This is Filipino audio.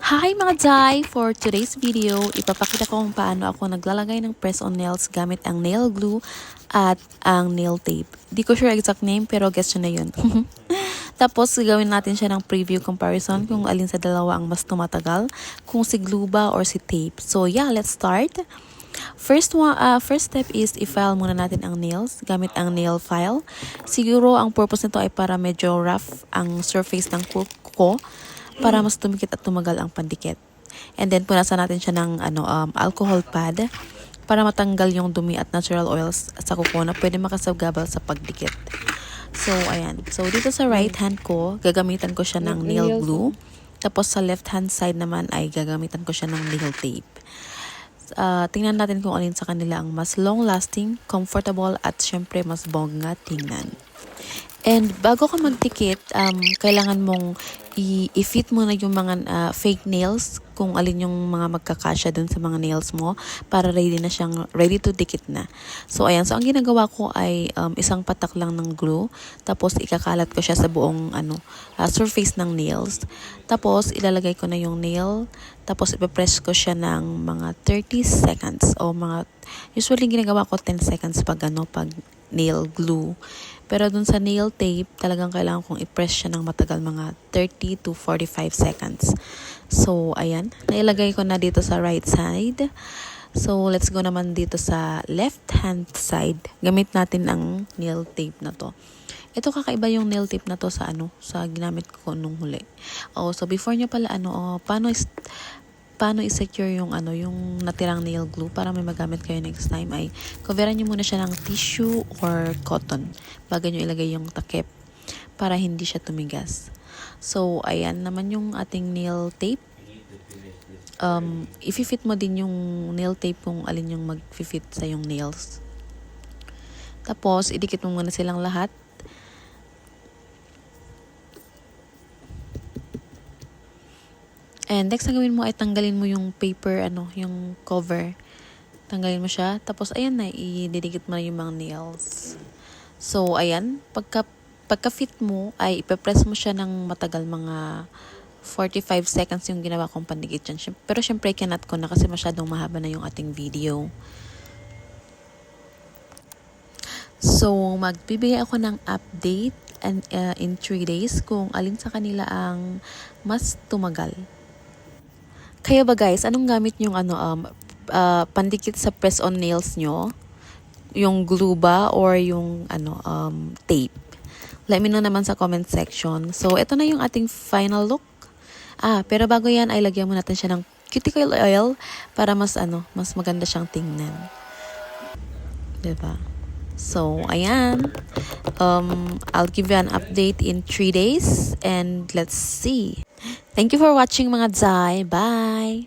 Hi mga Jai! For today's video, ipapakita ko kung paano ako naglalagay ng press-on nails gamit ang nail glue at ang nail tape. Di ko sure exact name pero guess nyo na yun. Tapos gawin natin siya ng preview comparison kung alin sa dalawa ang mas tumatagal, kung si glue ba or si tape. So yeah, let's start. First step is i-file muna natin ang nails gamit ang nail file. Siguro ang purpose nito ay para medyo rough ang surface ng kuko para mas tumikit at tumagal ang pandikit. And then punasan natin siya ng alcohol pad para matanggal yung dumi at natural oils sa kuko na pwede makasagabal sa pagdikit. So ayan. So dito sa right hand ko, gagamitan ko siya ng nail glue. Tapos sa left hand side naman ay gagamitan ko siya ng nail tape. Tingnan natin kung alin sa kanila ang mas long-lasting, comfortable, at syempre mas bongga tingnan. And bago ka magdikit, kailangan mong i-fit mo na yung mga fake nails kung alin yung mga magkakasya dun sa mga nails mo para ready to dikit na. So ayan, so ang ginagawa ko ay isang patak lang ng glue, tapos ikakalat ko siya sa buong surface ng nails. Tapos ilalagay ko na yung nail, tapos ipe-press ko siya ng mga 30 seconds o usually ginagawa ko 10 seconds pag nail glue. Pero dun sa nail tape, talagang kailangan kong i-press siya ng matagal, mga 30 to 45 seconds. So, ayan. Nailagay ko na dito sa right side. So, let's go naman dito sa left hand side. Gamit natin ang nail tape na to. Ito kakaiba yung nail tape na to sa sa ginamit ko nung huli. So before nyo pala paano i-secure yung yung natirang nail glue para may magamit kayo next time ay coveran nyo muna siya ng tissue or cotton bago nyo ilagay yung takip para hindi siya tumigas. So ayan naman yung ating nail tape. I-fit mo din yung nail tape kung alin yung mag-fit sa yung nails. Tapos idikit mo muna silang lahat. And next na gawin mo ay tanggalin mo yung paper, yung cover. Tanggalin mo siya. Tapos, ayan na, ididikit mo na yung mga nails. So, ayan. Pagka-fit mo, ay ipapress mo siya ng matagal, mga 45 seconds yung ginawa kong pandikit dyan. Pero, syempre, kinat ko na kasi masyadong mahaba na yung ating video. So, magbibigay ako ng update in 3 days kung alin sa kanila ang mas tumagal. Kaya ba guys, anong gamit yung pandikit sa press-on nails nyo? Yung glue ba or yung tape? Let me know naman sa comment section. So, ito na yung ating final look. Pero bago yan ay lagyan mo natin siya ng cuticle oil para mas maganda siyang tingnan. Diba? So, ayan. I'll give you an update in 3 days and let's see. Thank you for watching mga Jai. Bye!